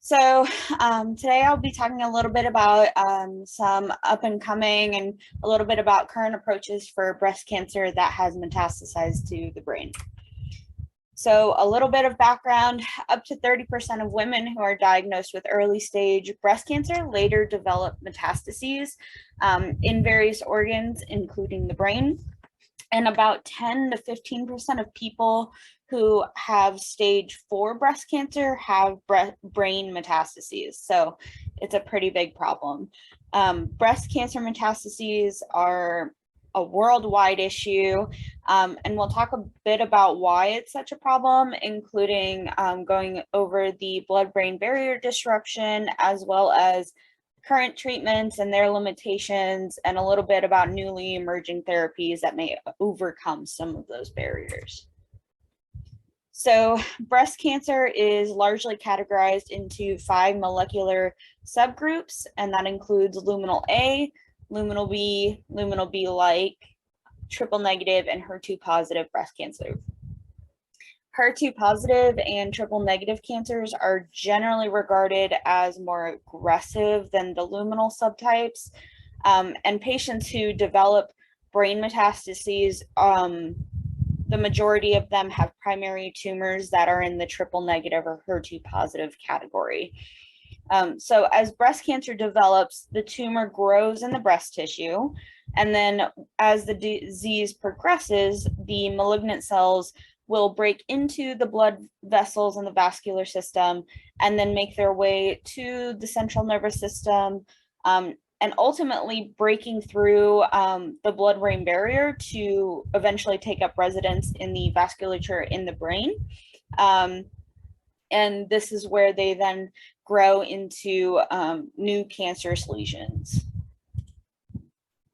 Today I'll be talking a little bit about some up and coming and a little bit about current approaches for breast cancer that has metastasized to the brain. So a little bit of background, up to 30% of women who are diagnosed with early stage breast cancer later develop metastases in various organs, including the brain. And about 10 to 15% of people who have stage 4 breast cancer have brain metastases. So it's a pretty big problem. Breast cancer metastases are a worldwide issue, and we'll talk a bit about why it's such a problem, including going over the blood-brain barrier disruption, as well as current treatments and their limitations, and a little bit about newly emerging therapies that may overcome some of those barriers. So breast cancer is largely categorized into 5 molecular subgroups, and that includes luminal A, luminal B, luminal B-like, triple negative, and HER2 positive breast cancer. HER2 positive and triple negative cancers are generally regarded as more aggressive than the luminal subtypes, and patients who develop brain metastases, the majority of them have primary tumors that are in the triple negative or HER2 positive category. So as breast cancer develops, the tumor grows in the breast tissue, and then as the disease progresses, the malignant cells will break into the blood vessels in the vascular system and then make their way to the central nervous system, and ultimately breaking through the blood-brain barrier to eventually take up residence in the vasculature in the brain. And this is where they then grow into new cancerous lesions.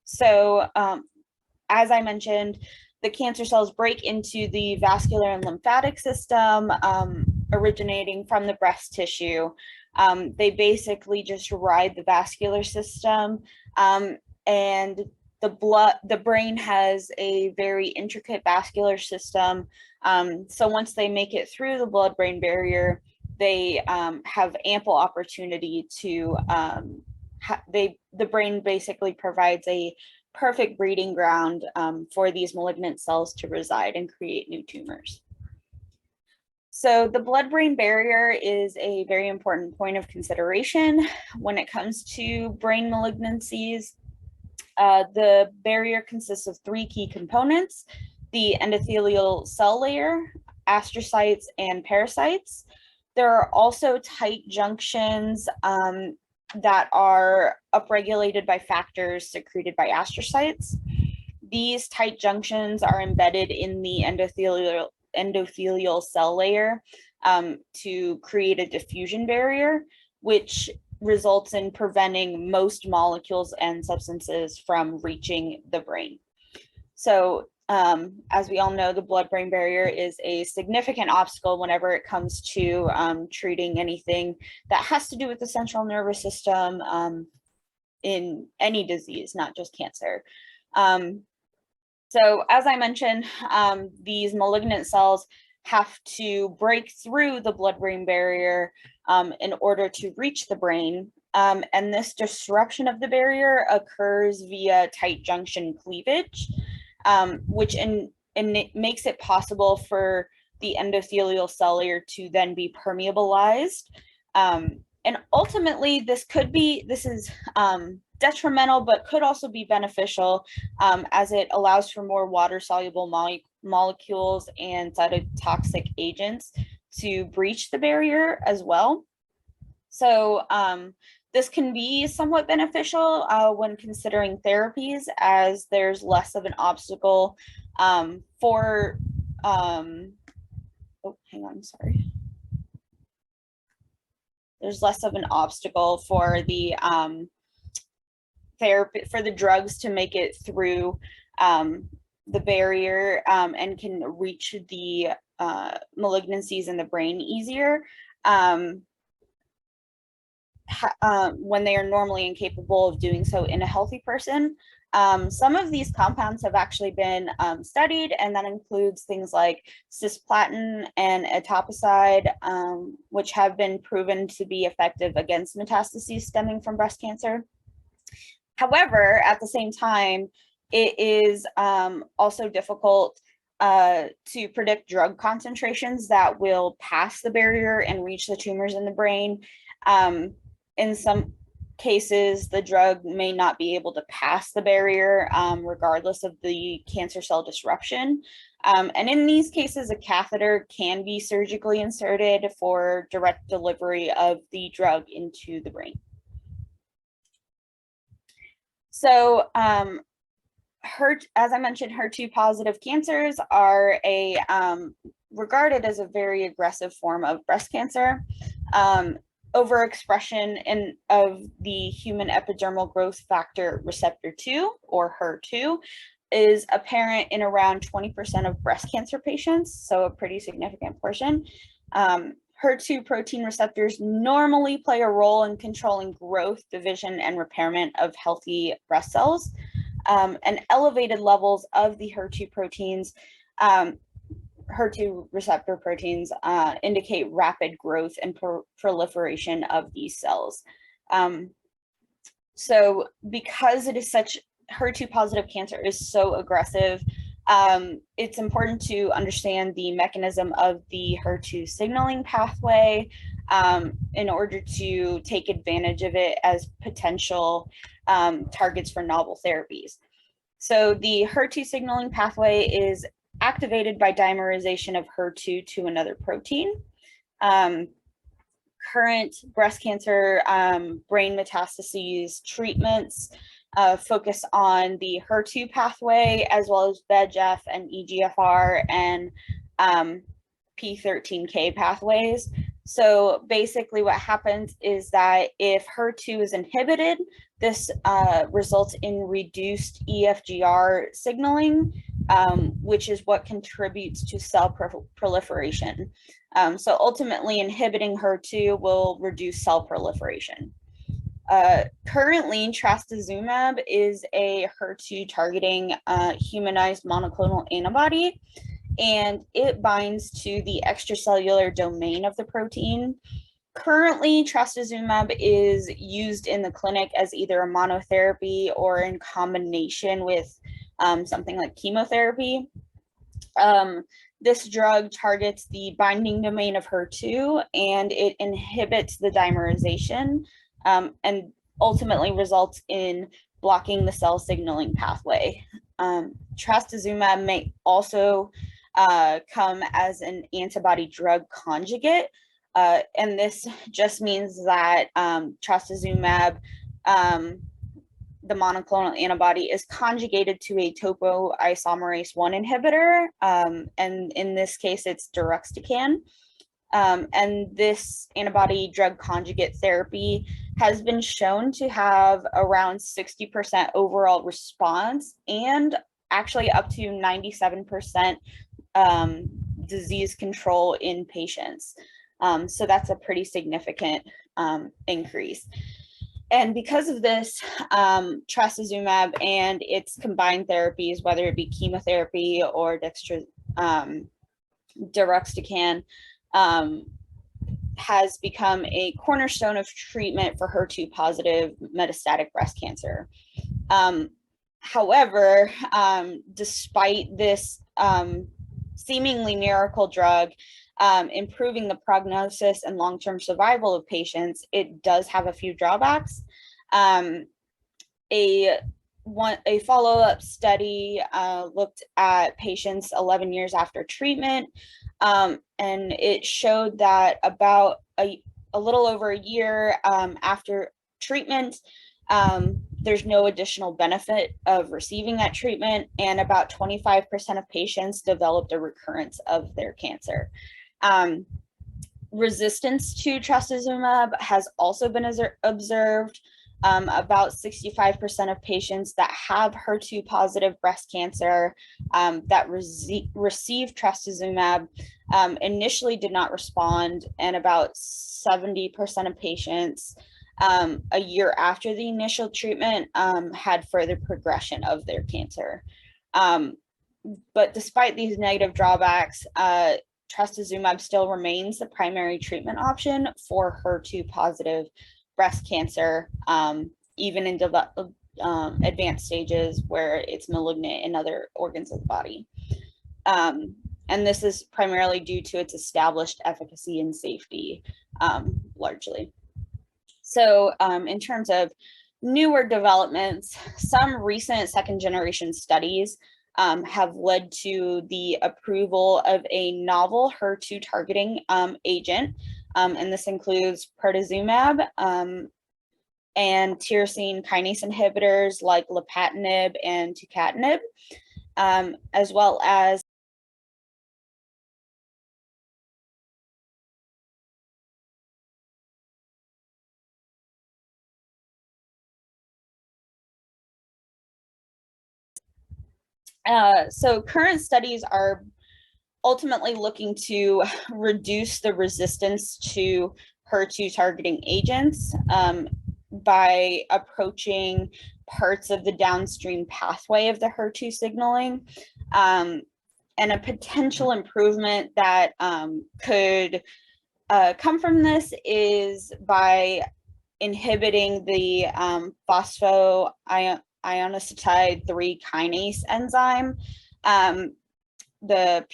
So as I mentioned, the cancer cells break into the vascular and lymphatic system, originating from the breast tissue. They basically just ride the vascular system, and the brain has a very intricate vascular system. So once they make it through the blood-brain barrier, they have ample opportunity to, the brain basically provides a perfect breeding ground for these malignant cells to reside and create new tumors. So the blood-brain barrier is a very important point of consideration when it comes to brain malignancies. The barrier consists of 3 key components: the endothelial cell layer, astrocytes, and parasites. There are also tight junctions that are upregulated by factors secreted by astrocytes. These tight junctions are embedded in the endothelial cell layer to create a diffusion barrier, which results in preventing most molecules and substances from reaching the brain. So as we all know, the blood-brain barrier is a significant obstacle whenever it comes to treating anything that has to do with the central nervous system in any disease, not just cancer. So as I mentioned, these malignant cells have to break through the blood-brain barrier in order to reach the brain. And this disruption of the barrier occurs via tight junction cleavage, which makes it possible for the endothelial cell layer to then be permeabilized. And ultimately, this is detrimental, but could also be beneficial as it allows for more water-soluble molecules and cytotoxic agents to breach the barrier as well. So this can be somewhat beneficial when considering therapies, as there's less of an obstacle for, There's less of an obstacle for the therapy, for the drugs to make it through the barrier and can reach the malignancies in the brain easier when they are normally incapable of doing so in a healthy person. Some of these compounds have actually been studied, and that includes things like cisplatin and etoposide, which have been proven to be effective against metastases stemming from breast cancer. However, at the same time, it is also difficult to predict drug concentrations that will pass the barrier and reach the tumors in the brain. In some cases, the drug may not be able to pass the barrier regardless of the cancer cell disruption. And in these cases, a catheter can be surgically inserted for direct delivery of the drug into the brain. So as I mentioned, HER2 positive cancers are regarded as a very aggressive form of breast cancer. Overexpression of the human epidermal growth factor receptor 2, or HER2, is apparent in around 20% of breast cancer patients, so a pretty significant portion. HER2 protein receptors normally play a role in controlling growth, division, and repairment of healthy breast cells. And elevated levels of the HER2 proteins, HER2 receptor proteins, indicate rapid growth and proliferation of these cells. So because it is such, HER2 positive cancer is so aggressive, it's important to understand the mechanism of the HER2 signaling pathway in order to take advantage of it as potential targets for novel therapies. So the HER2 signaling pathway is activated by dimerization of HER2 to another protein. Current breast cancer brain metastases treatments focus on the HER2 pathway, as well as VEGF and EGFR and P13K pathways. So basically what happens is that if HER2 is inhibited, this results in reduced EFGR signaling, which is what contributes to cell proliferation. So ultimately, inhibiting HER2 will reduce cell proliferation. Currently, trastuzumab is a HER2 targeting humanized monoclonal antibody, and it binds to the extracellular domain of the protein. Currently, trastuzumab is used in the clinic as either a monotherapy or in combination with something like chemotherapy. This drug targets the binding domain of HER2, and it inhibits the dimerization and ultimately results in blocking the cell signaling pathway. Trastuzumab may also come as an antibody drug conjugate, and this just means that trastuzumab, the monoclonal antibody, is conjugated to a topoisomerase 1 inhibitor, and in this case, it's deruxtecan. And this antibody drug conjugate therapy has been shown to have around 60% overall response and actually up to 97% disease control in patients. So that's a pretty significant increase. And because of this, trastuzumab and its combined therapies, whether it be chemotherapy or deruxtecan, has become a cornerstone of treatment for HER2 positive metastatic breast cancer. However, despite this seemingly miracle drug improving the prognosis and long-term survival of patients, it does have a few drawbacks. A follow-up study looked at patients 11 years after treatment, and it showed that about a little over a year after treatment, there's no additional benefit of receiving that treatment, and about 25% of patients developed a recurrence of their cancer. Resistance to trastuzumab has also been observed. About 65% of patients that have HER2 positive breast cancer that receive trastuzumab initially did not respond, and about 70% of patients a year after the initial treatment had further progression of their cancer. But despite these negative drawbacks, trastuzumab still remains the primary treatment option for HER2 positive breast cancer, even in advanced stages where it's malignant in other organs of the body. And this is primarily due to its established efficacy and safety, largely. So in terms of newer developments, some recent second-generation studies have led to the approval of a novel HER2 targeting agent, and this includes pertuzumab and tyrosine kinase inhibitors like lapatinib and tucatinib, as well as so current studies are ultimately looking to reduce the resistance to HER2 targeting agents by approaching parts of the downstream pathway of the HER2 signaling. And a potential improvement that could come from this is by inhibiting the phosphoinositide 3 kinase enzyme, the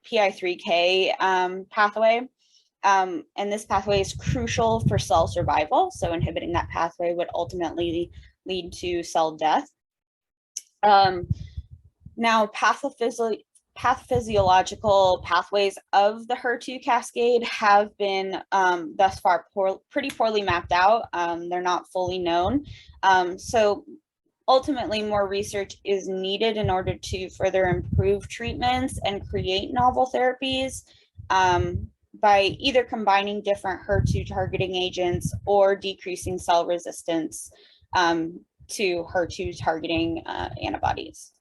PI3K pathway. And this pathway is crucial for cell survival. So inhibiting that pathway would ultimately lead to cell death. Now, pathophysiological pathways of the HER2 cascade have been thus far pretty poorly mapped out. They're not fully known. So ultimately, more research is needed in order to further improve treatments and create novel therapies by either combining different HER2 targeting agents or decreasing cell resistance to HER2 targeting antibodies.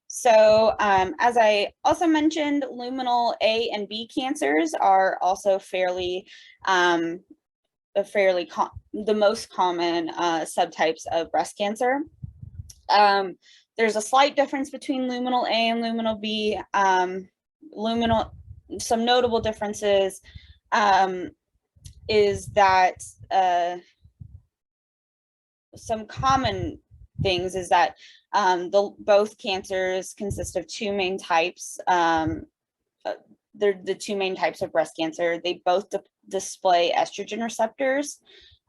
So as I also mentioned, luminal A and B cancers are also the most common subtypes of breast cancer. There's a slight difference between luminal A and luminal B. Some notable differences is that some common things is that both cancers consist of two main types. They're the two main types of breast cancer. They both display estrogen receptors.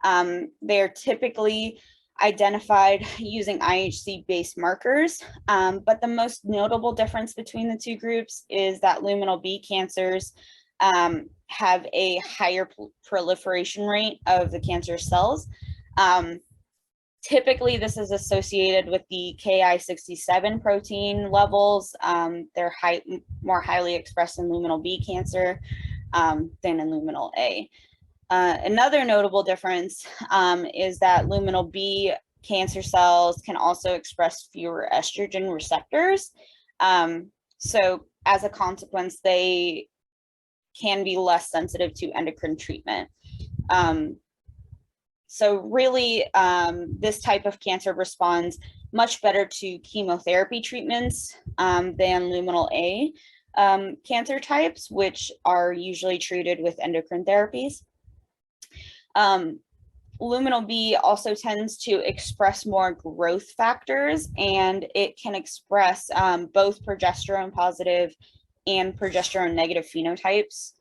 They are typically identified using IHC-based markers, but the most notable difference between the two groups is that luminal B cancers have a higher proliferation rate of the cancer cells. Typically, this is associated with the Ki67 protein levels. They're more highly expressed in luminal B cancer than in luminal A. Another notable difference is that luminal B cancer cells can also express fewer estrogen receptors. So as a consequence, they can be less sensitive to endocrine treatment. So really, this type of cancer responds much better to chemotherapy treatments than luminal A cancer types, which are usually treated with endocrine therapies. Luminal B also tends to express more growth factors, and it can express both progesterone positive and progesterone negative phenotypes.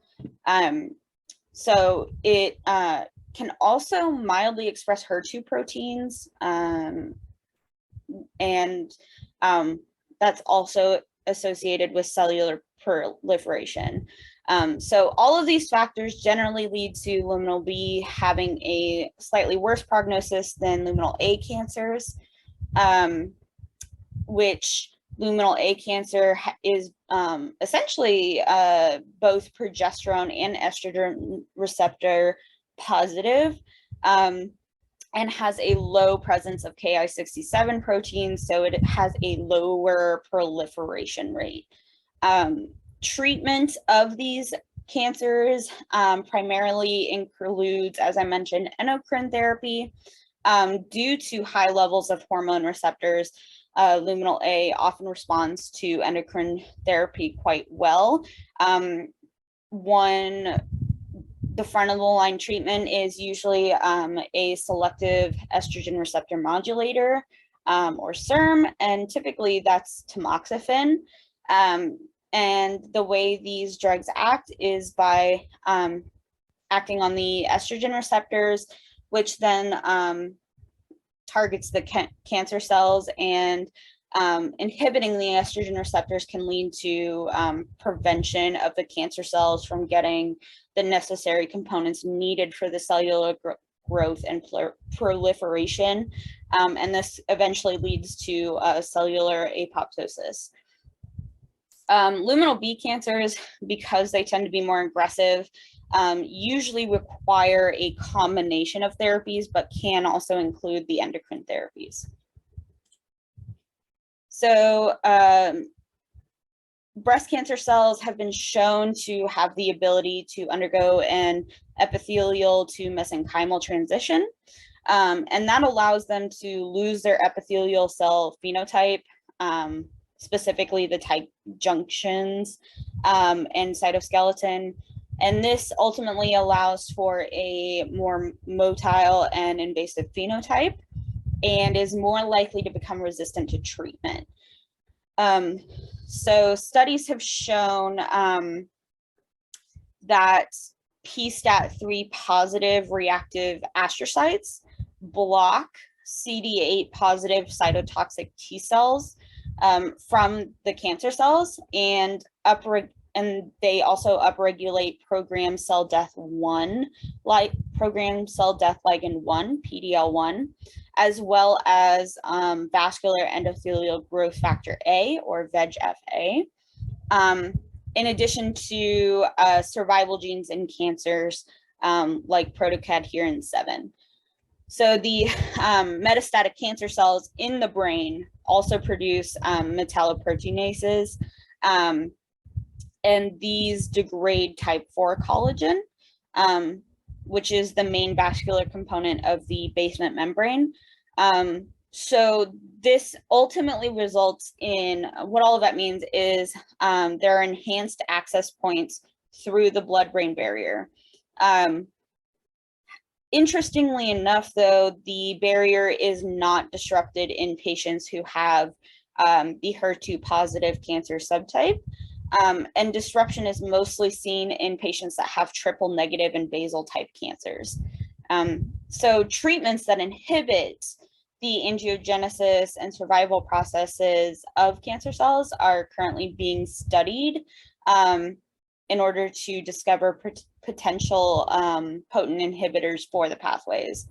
So it can also mildly express HER2 proteins, and that's also associated with cellular proliferation. So all of these factors generally lead to luminal B having a slightly worse prognosis than luminal A cancers, which luminal A cancer is essentially both progesterone and estrogen receptor positive, and has a low presence of Ki67 proteins, so it has a lower proliferation rate. Treatment of these cancers primarily includes, as I mentioned, endocrine therapy. Due to high levels of hormone receptors, luminal A often responds to endocrine therapy quite well. The front of the line treatment is usually a selective estrogen receptor modulator, or SERM, and typically that's tamoxifen. And the way these drugs act is by acting on the estrogen receptors, which then targets the cancer cells, and inhibiting the estrogen receptors can lead to prevention of the cancer cells from getting the necessary components needed for the cellular growth and proliferation. And this eventually leads to cellular apoptosis. Luminal B cancers, because they tend to be more aggressive, usually require a combination of therapies, but can also include the endocrine therapies. So breast cancer cells have been shown to have the ability to undergo an epithelial to mesenchymal transition, and that allows them to lose their epithelial cell phenotype, specifically the tight junctions and cytoskeleton. And this ultimately allows for a more motile and invasive phenotype, and is more likely to become resistant to treatment. So studies have shown that p-STAT3 positive reactive astrocytes block CD8 positive cytotoxic T cells from the cancer cells, and they also upregulate programmed cell death 1, like programmed cell death ligand 1, PDL1, as well as vascular endothelial growth factor A, or VEGF-A, in addition to survival genes in cancers like protocadherin 7. So the metastatic cancer cells in the brain also produce metalloproteinases, and these degrade type 4 collagen, which is the main vascular component of the basement membrane. So this ultimately results in, what all of that means is there are enhanced access points through the blood-brain barrier. Interestingly enough, though, the barrier is not disrupted in patients who have the HER2 positive cancer subtype. And disruption is mostly seen in patients that have triple negative and basal type cancers. So treatments that inhibit the angiogenesis and survival processes of cancer cells are currently being studied in order to discover potential potent inhibitors for the pathways.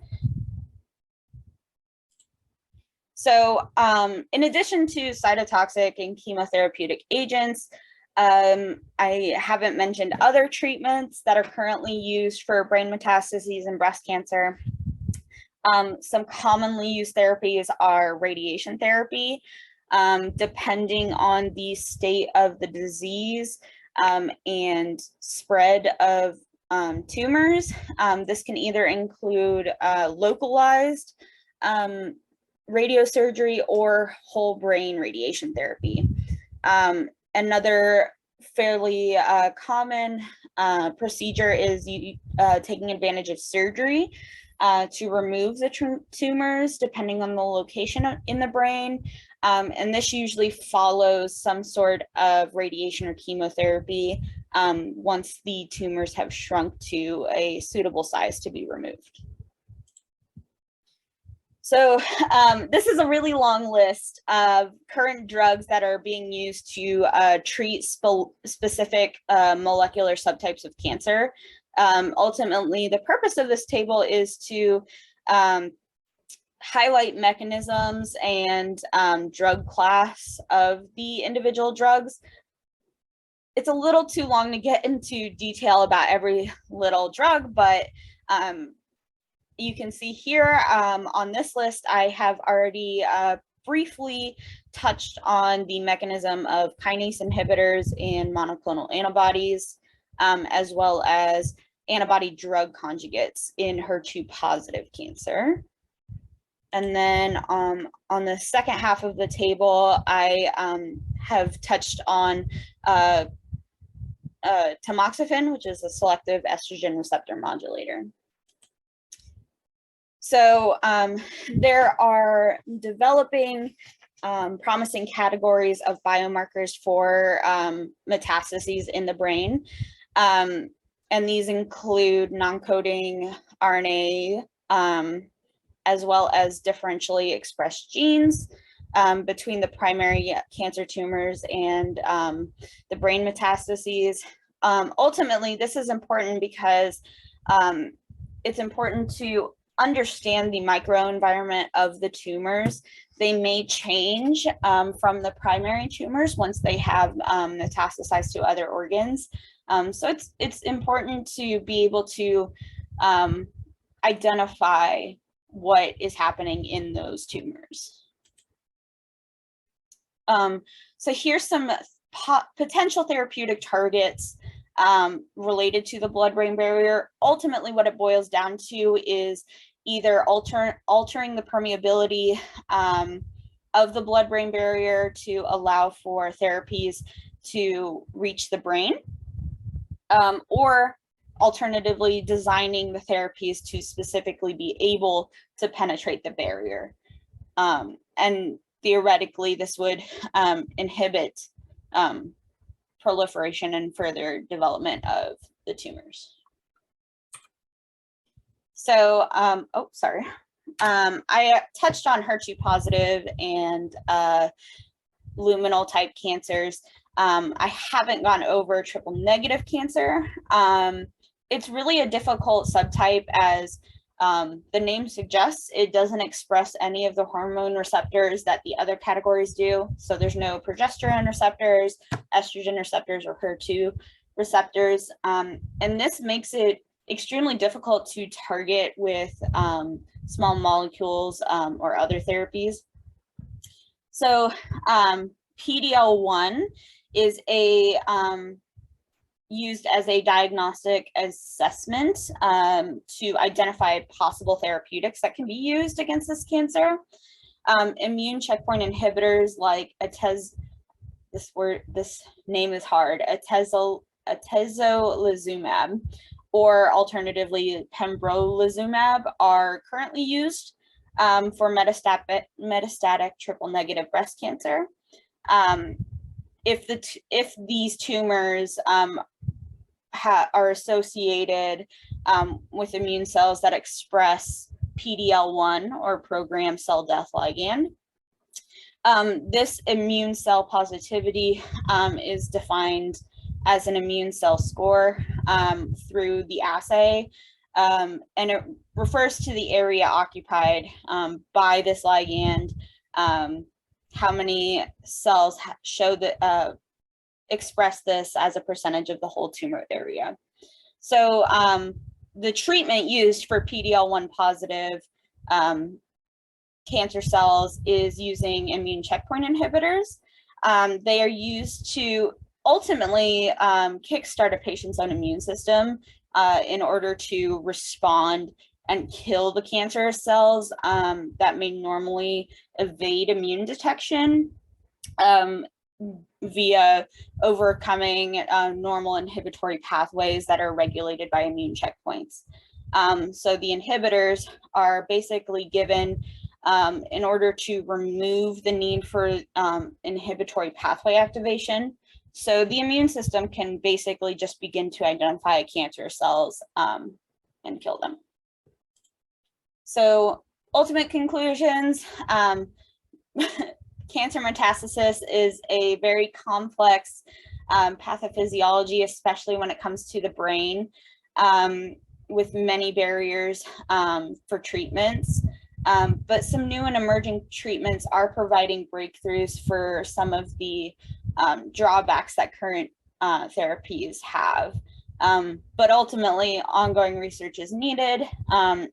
So in addition to cytotoxic and chemotherapeutic agents, I haven't mentioned other treatments that are currently used for brain metastases and breast cancer. Some commonly used therapies are radiation therapy. Depending on the state of the disease and spread of tumors, this can either include localized radiosurgery or whole brain radiation therapy. Another fairly common procedure is taking advantage of surgery to remove the tumors, depending on the location in the brain. And this usually follows some sort of radiation or chemotherapy once the tumors have shrunk to a suitable size to be removed. So this is a really long list of current drugs that are being used to treat specific molecular subtypes of cancer. Ultimately, the purpose of this table is to highlight mechanisms and drug class of the individual drugs. It's a little too long to get into detail about every little drug, but you can see here on this list, I have already briefly touched on the mechanism of kinase inhibitors and monoclonal antibodies. as well as antibody drug conjugates in HER2 positive cancer. And then on the second half of the table, I have touched on tamoxifen, which is a selective estrogen receptor modulator. So there are developing promising categories of biomarkers for metastases in the brain. And these include non-coding RNA, as well as differentially expressed genes between the primary cancer tumors and the brain metastases. Ultimately, this is important because it's important to understand the microenvironment of the tumors. They may change from the primary tumors once they have metastasized to other organs. So it's important to be able to identify what is happening in those tumors. So here's some potential therapeutic targets related to the blood-brain barrier. Ultimately, what it boils down to is either altering the permeability of the blood-brain barrier to allow for therapies to reach the brain, or alternatively designing the therapies to specifically be able to penetrate the barrier. And theoretically, this would inhibit proliferation and further development of the tumors. So, oh, sorry. I touched on HER2 positive and luminal type cancers. I haven't gone over triple negative cancer. It's really a difficult subtype, as the name suggests. It doesn't express any of the hormone receptors that the other categories do. So there's no progesterone receptors, estrogen receptors, or HER2 receptors. And this makes it extremely difficult to target with small molecules or other therapies. So PD-L1 is used as a diagnostic assessment to identify possible therapeutics that can be used against this cancer. Immune checkpoint inhibitors like this name is hard, atezolizumab, or alternatively pembrolizumab, are currently used for metastatic triple negative breast cancer. If these tumors are associated with immune cells that express PD-L1 or programmed cell death ligand, this immune cell positivity is defined as an immune cell score through the assay, and it refers to the area occupied by this ligand, how many cells show that express this as a percentage of the whole tumor area. So the treatment used for PD-L1 positive cancer cells is using immune checkpoint inhibitors. They are used to ultimately kickstart a patient's own immune system in order to respond and kill the cancerous cells that may normally evade immune detection via overcoming normal inhibitory pathways that are regulated by immune checkpoints. So the inhibitors are basically given in order to remove the need for inhibitory pathway activation. So the immune system can basically just begin to identify cancer cells and kill them. So ultimate conclusions, cancer metastasis is a very complex pathophysiology, especially when it comes to the brain, with many barriers for treatments. But some new and emerging treatments are providing breakthroughs for some of the drawbacks that current therapies have. But ultimately, ongoing research is needed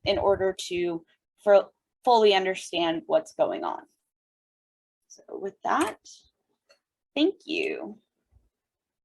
in order to fully understand what's going on. So with that, thank you.